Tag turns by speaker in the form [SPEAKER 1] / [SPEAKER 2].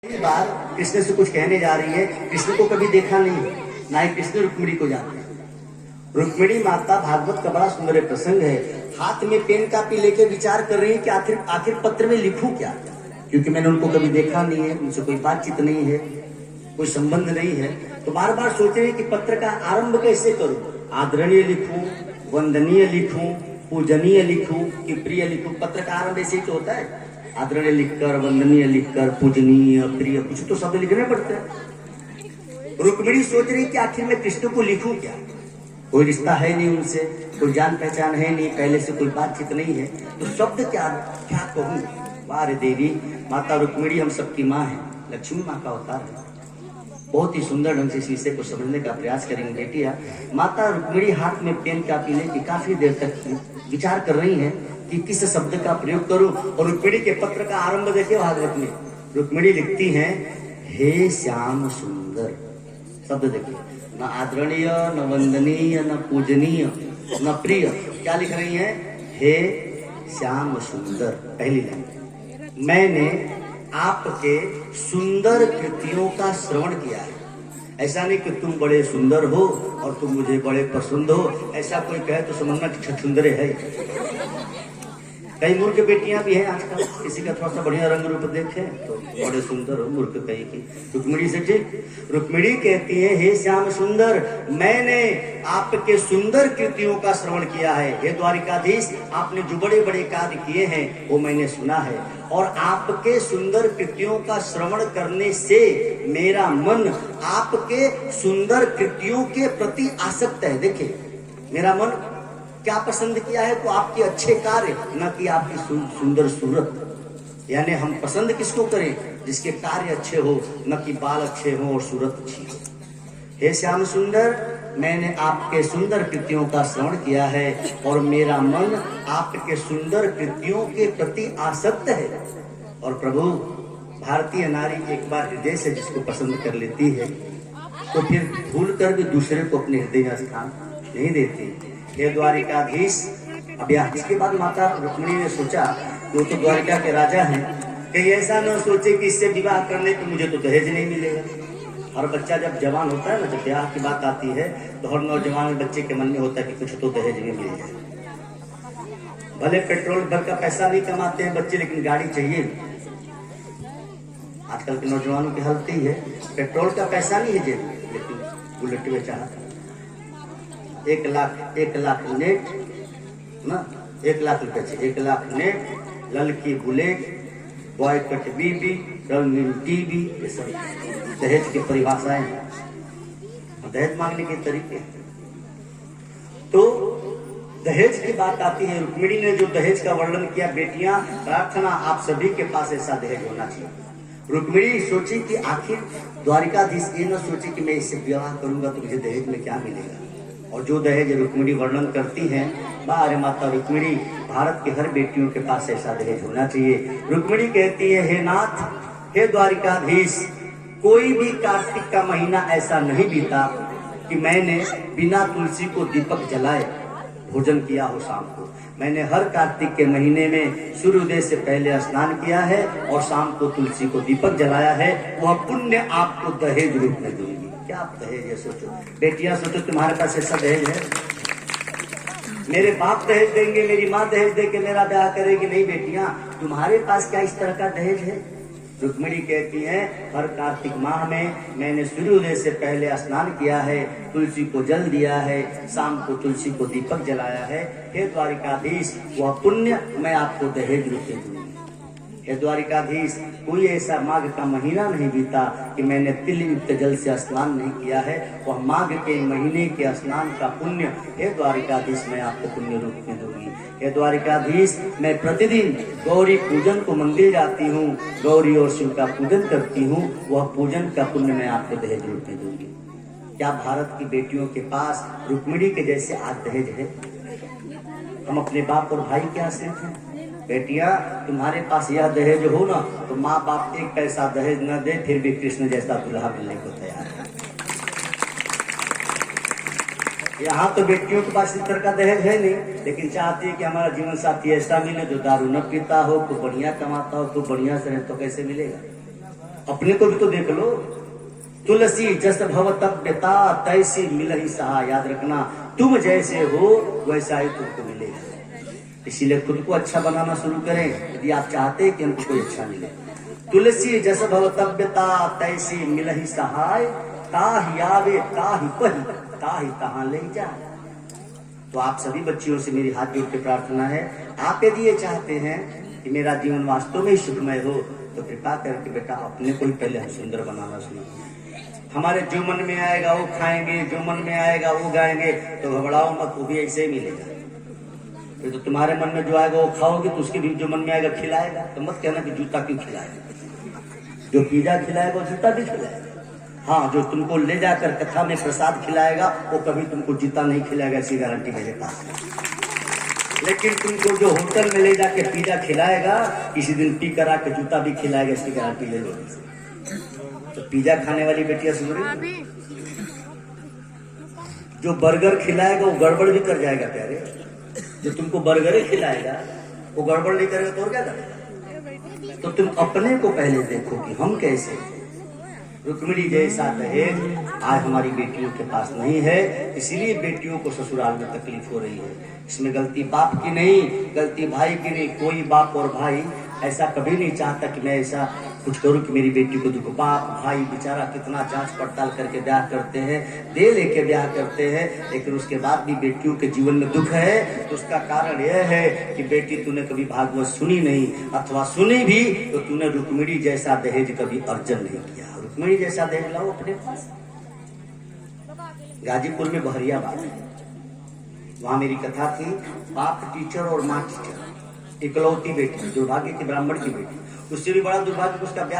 [SPEAKER 1] पहली बार कृष्ण से कुछ कहने जा रही है। कृष्ण को कभी देखा नहीं, ना ही कृष्ण रुक्मिणी को जानते हैं। रुक्मिणी माता भागवत का बड़ा सुंदर प्रसंग है। हाथ में पेन कापी लेके विचार कर रही है कि आखिर पत्र में लिखूं क्या, क्योंकि मैंने उनको कभी देखा नहीं है, उनसे कोई बातचीत नहीं है, कोई संबंध नहीं है। तो बार बार सोच रही है कि पत्र का आरंभ कैसे करूं। आदरणीय लिखूं, वंदनीय लिखूं, पूजनीय लिखूं कि प्रिय लिखूं। पत्र का आरंभ ऐसे ही तो होता है, आदरणीय लिखकर, वंदनीय लिखकर, पूजनीय, प्रिय, कुछ तो शब्द लिखने पड़ते हैं। रुक्मिणी सोच रही कि आखिर मैं कृष्ण को लिखूं क्या, कोई रिश्ता है नहीं उनसे, कोई जान पहचान है नहीं, पहले से कोई बातचीत नहीं है, तो शब्द क्या क्या कहूं। वाह देवी, माता रुक्मिणी हम सबकी माँ है, लक्ष्मी माँ का अवतार है। बहुत ही सुंदर ढंग से इस विषय को समझने का प्रयास करेंगे बेटिया। माता रुक्मिणी हाथ में पेन कापी लेके काफी देर तक विचार कर रही हैं कि किस शब्द का प्रयोग करूं। और रुक्मिणी के पत्र का आरंभ देखिए भागवत में। रुक्मिणी लिखती हैं, हे श्याम सुंदर। शब्द देखिए, न आदरणीय, न वंदनीय, न पूजनीय, न प्रिय। क्या लिख रही हैं? हे श्याम सुंदर। पहली लाइन, मैंने आपके सुंदर कृतियों का श्रवण किया है। ऐसा नहीं कि तुम बड़े सुंदर हो और तुम मुझे बड़े पसंद हो, ऐसा कोई कहे तो समझना कि छछुंदरे है। कई मूर्ख बेटियां भी हैं आजकल, किसी का थोड़ा सा बढ़िया रंग रूप देखे तो बड़े सुंदर हो, मूर्ख कहीं की। रुक्मिणी से ठीक, रुक्मिणी कहती है, हे श्याम सुंदर, मैंने आपके सुंदर कृतियों का श्रवण किया है। हे द्वारिकाधीश, आपने जो बड़े बड़े कार्य किए हैं वो मैंने सुना है, और आपके सुंदर कृतियों का श्रवण करने से मेरा मन आपके सुंदर कृतियों के प्रति आसक्त है। देखिए, मेरा मन क्या पसंद किया है, तो आपके अच्छे कार्य, न कि आपकी सुंदर सूरत। यानी हम पसंद किसको करें? जिसके कार्य अच्छे हो, न कि बाल अच्छे हो और सूरत अच्छी हो। हे श्याम सुंदर, मैंने आपके सुंदर कृतियों का श्रवण किया है और मेरा मन आपके सुंदर कृतियों के प्रति आसक्त है। और प्रभु, भारतीय नारी एक बार हृदय से जिसको पसंद कर लेती है तो फिर भूल कर भी दूसरे को अपने हृदय में स्थान नहीं देती। हे द्वारिकाधीश, अब यहाँ इसके बाद माता रुक्मिणी ने सोचा, वो तो द्वारिका के राजा हैं, कहीं ऐसा न सोचे कि इससे विवाह करने पे मुझे तो दहेज नहीं मिलेगा। और बच्चा जब जवान होता है ना, जब ब्याह की बात आती है तो हर नौजवान बच्चे के मन में होता है कि कुछ तो दहेज में मिल जाए। भले पेट्रोल भर का पैसा नहीं कमाते हैं बच्चे, लेकिन गाड़ी चाहिए। आजकल के नौजवानों की हालत ही है, पेट्रोल का पैसा नहीं है जेब, लेकिन बुलेट में चाहता। 1 लाख नेट ना, 1 लाख रुपए से 1 लाख नेट, ललकी बुलेट, बॉय कट बीबी, रंगीन टीवी, ये सब दहेज की परिभाषाएं हैं, दहेज मांगने के तरीके। तो दहेज की बात आती है, रुक्मिणी ने जो दहेज का वर्णन किया, बेटियां प्रार्थना आप सभी के पास ऐसा दहेज होना चाहिए। रुक्मिणी सोची कि आखिर द्वारिकाधीश ये न सोचे कि मैं इससे विवाह करूंगा तो मुझे दहेज में क्या मिलेगा। और जो दहेज रुक्मिणी वर्णन करती हैं, अरे माता रुक्मिणी, भारत की हर बेटियों के पास ऐसा दहेज होना चाहिए। रुक्मिणी कहती है, हे नाथ, हे द्वारिकाधीश, कोई भी कार्तिक का महीना ऐसा नहीं बीता कि मैंने बिना तुलसी को दीपक जलाए भोजन किया हो शाम को। मैंने हर कार्तिक के महीने में सूर्योदय से पहले स्नान किया है और शाम को तुलसी को दीपक जलाया है। वह पुण्य आपको दहेज रूप में दूंगी। क्या आप दहेज है? सोचो बेटियां, सोचो तुम्हारे पास ऐसा दहेज है? मेरे बाप दहेज देंगे, मेरी माँ दहेज दे के मेरा ब्याह करेगी? नहीं बेटियां, तुम्हारे पास क्या इस तरह का दहेज है? रुक्मिणी कहती है, हर कार्तिक माह में मैंने सूर्योदय से पहले स्नान किया है, तुलसी को जल दिया है, शाम को तुलसी को दीपक जलाया है। हे द्वारिकाधीश, वह पुण्य मैं आपको दहेज रूप में दूंगी। हे द्वारिकाधीश, कोई ऐसा माघ का महीना नहीं बीता कि मैंने तिल युक्त जल से स्नान नहीं किया है। वह माघ के महीने के स्नान का पुण्य, हे द्वारिकाधीश, मैं आपको पुण्य रूप में दूंगी। हे द्वारिकाधीश, मैं प्रतिदिन गौरी पूजन को मंदिर जाती हूँ, गौरी और शिव का पूजन करती हूँ, वह पूजन का पुण्य मैं आपको दहेज रूप में दूंगी। क्या भारत की बेटियों के पास रुक्मिणी के जैसे आज दहेज है? हम अपने बाप और भाई के आश्रित हैं। बेटियां, तुम्हारे पास यह दहेज हो ना, तो माँ बाप एक पैसा दहेज न दे, फिर भी कृष्ण जैसा दूल्हा मिलने को तैयार है। यहाँ तो बेटियों के पास इस तरह का दहेज है नहीं, लेकिन चाहती है कि हमारा जीवन साथी ऐसा मिले जो दारू न पीता हो, खूब बढ़िया कमाता हो, खूब बढ़िया से रहे। तो कैसे मिलेगा? अपने को भी तो देख लो। तुलसी जस भव तप्यता तैसी मिलहि सहा। याद रखना, तुम जैसे हो वैसा ही तुमको मिलेगा। इसीलिए खुद को अच्छा बनाना शुरू करें यदि आप चाहते हैं कि हमको कोई अच्छा मिले। तुलसी जस भव तप्यता तैसी मिलहि सहाय। ताहि आवे ताहि पहि ताहि तहां ले जाए। तो आप सभी बच्चियों से मेरी हाथ जोड़ के प्रार्थना है, आप यदि ये चाहते हैं कि मेरा जीवन वास्तव में सुखमय हो तो कृपा करके बेटा अपने को ही पहले हम सुंदर बनाना शुरू करें। हमारे जो मन में आएगा वो खाएंगे, जो मन में आएगा वो गाएंगे, तो घबराओ मत, वो भी ऐसे ही मिलेगा। तो तुम्हारे मन में जो आएगा वो खाओगे तो उसके भी जो मन में आएगा खिलाएगा। तो मत कहना कि जूता क्यों खिलाएगा, जो पिज्जा खिलाएगा वो जूता भी खिलाएगा। हाँ, जो तुमको ले जाकर कथा में प्रसाद खिलाएगा वो कभी तुमको जूता नहीं खिलाएगा, ऐसी गारंटी मेरे पास है। लेकिन तुमको जो होटल में ले जाके पिज्जा खिलाएगा किसी दिन पी कर आके जूता भी खिलाएगा, इसकी गारंटी ले लो। तो पिज्जा खाने वाली बेटियां सुन रही, जो बर्गर खिलाएगा वो गड़बड़ भी कर जाएगा प्यारे। जो तुमको बर्गर ही खिलाएगा वो गड़बड़ नहीं करेगा तो और क्या करेगा। तो तुम अपने को पहले देखो कि हम कैसे। रुक्मिणी जैसा दहेज आज हमारी बेटियों के पास नहीं है, इसलिए बेटियों को ससुराल में तकलीफ हो रही है। इसमें गलती बाप की नहीं, गलती भाई की नहीं। कोई बाप और भाई ऐसा कभी नहीं चाहता कि मैं ऐसा कुछ करूं कि मेरी बेटी को दुख। बाप भाई बेचारा कितना जांच पड़ताल करके ब्याह करते हैं, दे लेके ब्याह करते हैं, लेकिन उसके बाद भी बेटियों के जीवन में दुख है। तो उसका कारण यह है कि बेटी तूने कभी भागवत सुनी नहीं, अथवा सुनी भी तो तूने रुक्मिणी जैसा दहेज कभी अर्जन नहीं किया। रुक्मिणी जैसा दहेज लाओ अपने पास। गाजीपुर में बहरियाबाद है, वहां मेरी कथा थी। बाप टीचर और माँ टीचर, इकलौती बेटी, दुर्भाग्य की ब्राह्मण की बेटी। उससे भी बड़ा दुर्भाग्य उसका ब्याह